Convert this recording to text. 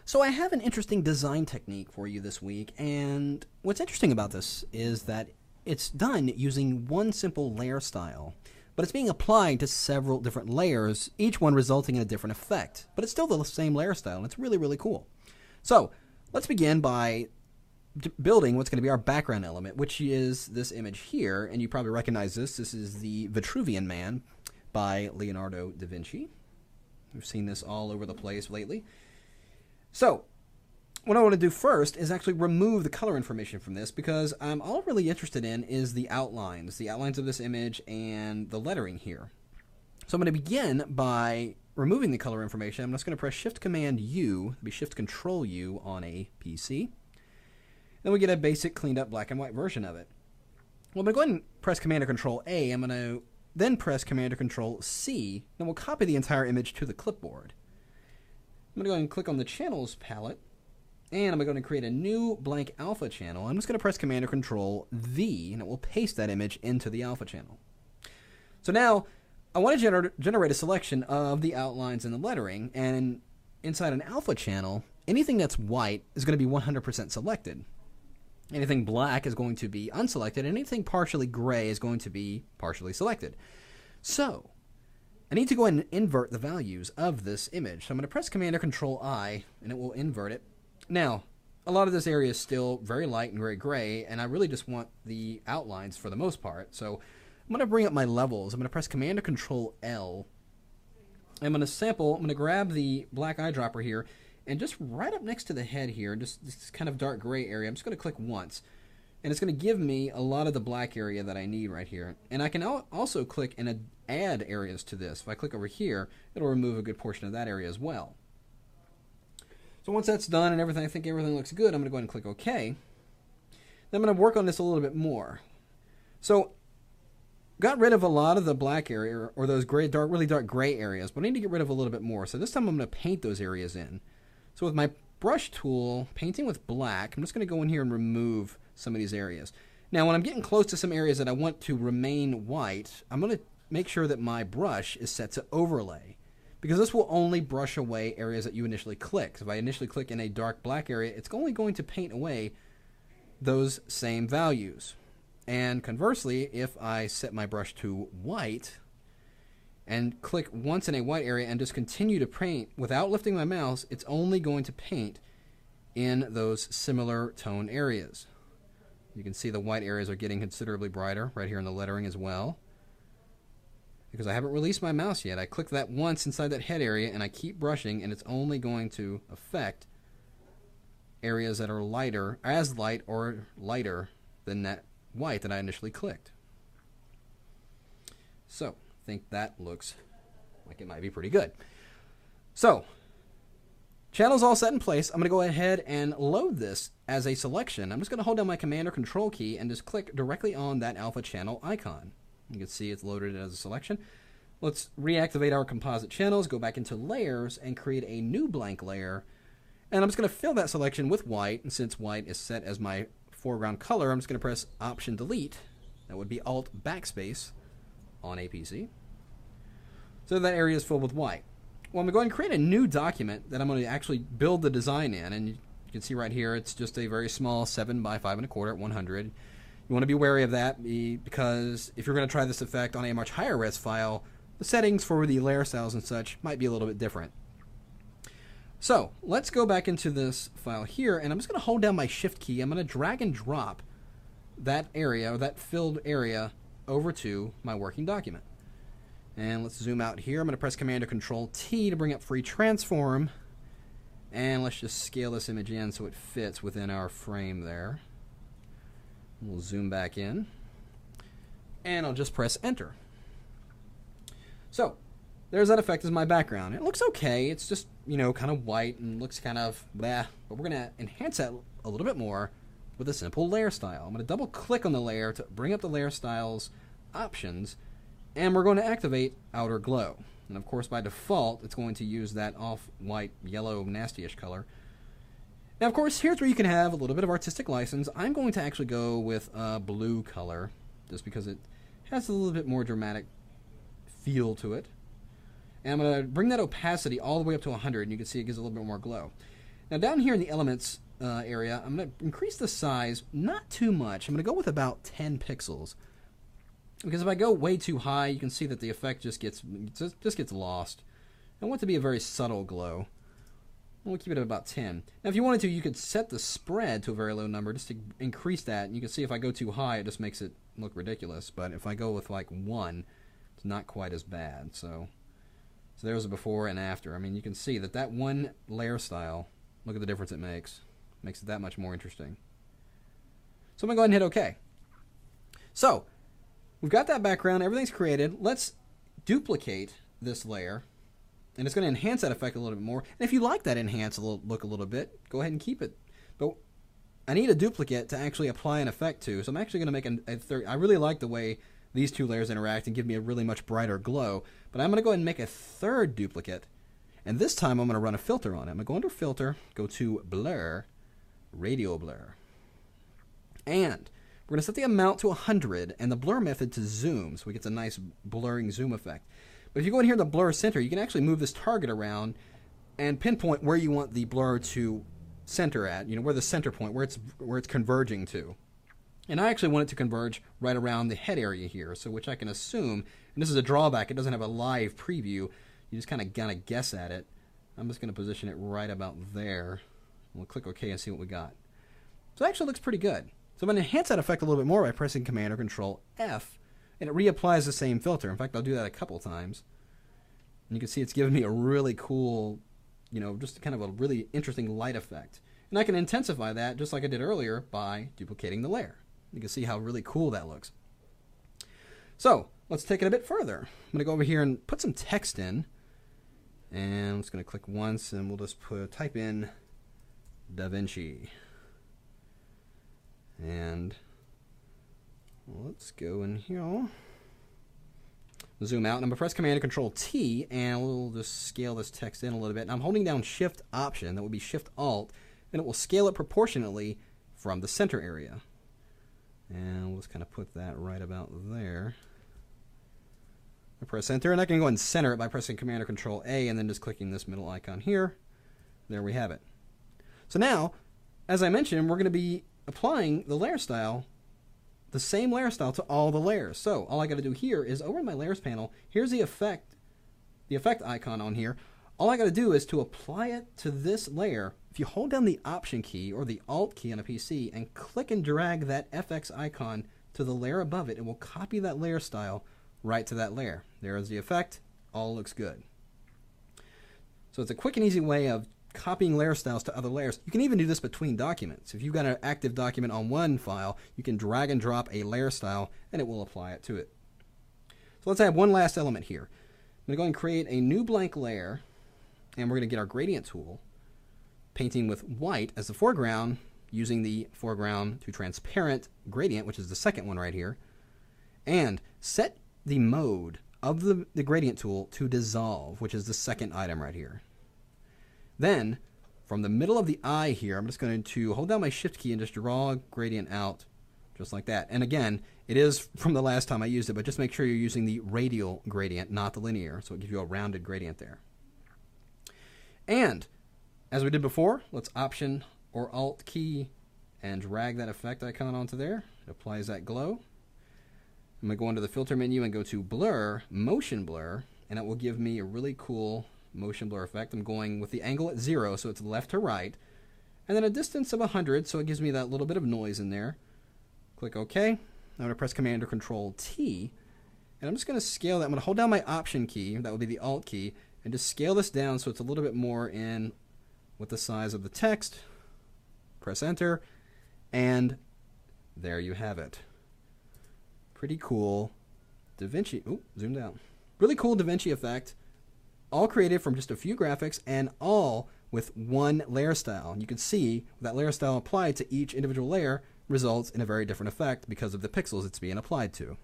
So I have an interesting design technique for you this week, and what's interesting about this is that it's done using one simple layer style, but it's being applied to several different layers, each one resulting in a different effect. But it's still the same layer style, and it's really, really cool. So let's begin by building what's going to be our background element, which is this image here, and you probably recognize this. This is the Vitruvian Man by Leonardo da Vinci. We've seen this all over the place lately. So what I want to do first is actually remove the color information from this, because I'm all really interested in is the outlines of this image and the lettering here. So I'm going to begin by removing the color information. I'm just going to press Shift-Command-U, it'll be Shift-Control-U on a PC. Then we get a basic cleaned up black and white version of it. Well, I'm going to go ahead and press Command or Control A. I'm going to then press Command or Control C, and we'll copy the entire image to the clipboard. I'm going to go ahead and click on the Channels palette, and I'm going to create a new blank alpha channel. I'm just going to press Command or Control V, and it will paste that image into the alpha channel. So now I want to generate a selection of the outlines and the lettering, and inside an alpha channel, anything that's white is going to be 100% selected. Anything black is going to be unselected, and anything partially gray is going to be partially selected. So I need to go ahead and invert the values of this image. So I'm going to press Command or Control I, and it will invert it. Now, a lot of this area is still very light and very gray, and I really just want the outlines for the most part. So I'm going to bring up my levels. I'm going to press Command or Control L. I'm going to sample, I'm going to grab the black eyedropper here, and just right up next to the head here, just this kind of dark gray area, I'm just going to click once. And it's going to give me a lot of the black area that I need right here. And I can also click and add areas to this. If I click over here, it'll remove a good portion of that area as well. So once that's done and everything, I think everything looks good, I'm going to go ahead and click OK. Then I'm going to work on this a little bit more. So got rid of a lot of the black area, or those gray, really dark gray areas, but I need to get rid of a little bit more. So this time I'm going to paint those areas in. So with my brush tool, painting with black, I'm just going to go in here and remove some of these areas. Now when I'm getting close to some areas that I want to remain white, I'm going to make sure that my brush is set to overlay, because this will only brush away areas that you initially click. So if I initially click in a dark black area, it's only going to paint away those same values. And conversely, if I set my brush to white and click once in a white area and just continue to paint without lifting my mouse, it's only going to paint in those similar tone areas. You can see the white areas are getting considerably brighter right here in the lettering as well. Because I haven't released my mouse yet, I click that once inside that head area and I keep brushing, and it's only going to affect areas that are lighter, as light or lighter than that white that I initially clicked. So I think that looks like it might be pretty good. So channel's all set in place. I'm going to go ahead and load this as a selection. I'm just going to hold down my Command or Control key and just click directly on that alpha channel icon. You can see it's loaded as a selection. Let's reactivate our composite channels, go back into layers, and create a new blank layer. And I'm just going to fill that selection with white. And since white is set as my foreground color, I'm just going to press Option Delete. That would be Alt Backspace on a PC. So that area is filled with white. Well, I'm going to go ahead and create a new document that I'm going to actually build the design in. And you can see right here, it's just a very small 7 by 5 1/4 at 100. You want to be wary of that, because if you're going to try this effect on a much higher res file, the settings for the layer styles and such might be a little bit different. So let's go back into this file here, and I'm just going to hold down my Shift key. I'm going to drag and drop that area, or that filled area, over to my working document. And let's zoom out here. I'm going to press Command or Control T to bring up Free Transform. And let's just scale this image in so it fits within our frame there. We'll zoom back in. And I'll just press Enter. So there's that effect as my background. It looks okay. It's just, you know, kind of white and looks kind of bleh. But we're going to enhance that a little bit more with a simple layer style. I'm going to double click on the layer to bring up the layer styles options. And we're going to activate Outer Glow. And of course, by default, it's going to use that off-white, yellow, nasty-ish color. Now, of course, here's where you can have a little bit of artistic license. I'm going to actually go with a blue color, just because it has a little bit more dramatic feel to it. And I'm going to bring that opacity all the way up to 100, and you can see it gives a little bit more glow. Now down here in the elements area, I'm going to increase the size, not too much. I'm going to go with about 10 pixels. Because if I go way too high, you can see that the effect just gets lost. I want it to be a very subtle glow. We'll keep it at about 10. Now if you wanted to, you could set the spread to a very low number just to increase that. And you can see if I go too high, it just makes it look ridiculous. But if I go with like 1, it's not quite as bad. So there's a before and after. I mean, you can see that one layer style, look at the difference it makes. Makes it that much more interesting. So I'm going to go ahead and hit OK. So we've got that background. Everything's created. Let's duplicate this layer. And it's going to enhance that effect a little bit more. And if you like that enhance look a little bit, go ahead and keep it. But I need a duplicate to actually apply an effect to. So I'm actually going to make a third. I really like the way these two layers interact and give me a really much brighter glow. But I'm going to go ahead and make a third duplicate. And this time I'm going to run a filter on it. I'm going to go under Filter, go to Blur, Radial Blur. And we're going to set the amount to 100 and the blur method to zoom. So we get a nice blurring zoom effect. But if you go in here in the blur center, you can actually move this target around and pinpoint where you want the blur to center at, where the center point, where it's converging to. And I actually want it to converge right around the head area here, so which I can assume, and this is a drawback, it doesn't have a live preview, you just kind of guess at it. I'm just going to position it right about there. We'll click OK and see what we got. So it actually looks pretty good. So I'm going to enhance that effect a little bit more by pressing Command or Control F, and it reapplies the same filter. In fact, I'll do that a couple times. And you can see it's giving me a really cool, just kind of a really interesting light effect. And I can intensify that just like I did earlier by duplicating the layer. You can see how really cool that looks. So let's take it a bit further. I'm going to go over here and put some text in. And I'm just going to click once and we'll just type in Davinci. And let's go in here. Zoom out, and I'm going to press Command and Control T, and we'll just scale this text in a little bit. And I'm holding down Shift Option, that would be Shift Alt, and it will scale it proportionately from the center area. And we'll just kind of put that right about there. I press Enter, and I can go and center it by pressing Command or Control A, and then just clicking this middle icon here. There we have it. So now, as I mentioned, we're going to be applying the layer style, the same layer style to all the layers. So all I got to do here is over in my layers panel, here's the effect icon on here. All I got to do is to apply it to this layer. If you hold down the Option key or the Alt key on a PC and click and drag that FX icon to the layer above it, it will copy that layer style right to that layer. There is the effect. All looks good. So it's a quick and easy way of copying layer styles to other layers. You can even do this between documents. If you've got an active document on one file, you can drag and drop a layer style and it will apply it to it. So let's add one last element here. I'm going to go and create a new blank layer, and we're going to get our gradient tool, painting with white as the foreground, using the foreground to transparent gradient, which is the second one right here, and set the mode of the gradient tool to dissolve, which is the second item right here. Then, from the middle of the eye here, I'm just going to hold down my Shift key and just draw a gradient out, just like that. And again, it is from the last time I used it, but just make sure you're using the radial gradient, not the linear, so it gives you a rounded gradient there. And, as we did before, let's Option or Alt key and drag that effect icon onto there. It applies that glow. I'm going to go into the Filter menu and go to Blur, Motion Blur, and it will give me a really cool motion blur effect. I'm going with the angle at 0, so it's left to right, and then a distance of 100, so it gives me that little bit of noise in there. Click OK. I'm going to press Command or Control T, and I'm just going to scale that. I'm going to hold down my Option key, that would be the Alt key, and just scale this down so it's a little bit more in with the size of the text. Press Enter, and there you have it. Pretty cool Davinci. Ooh, zoomed out. Really cool Davinci effect. All created from just a few graphics and all with one layer style. And you can see that layer style applied to each individual layer results in a very different effect because of the pixels it's being applied to.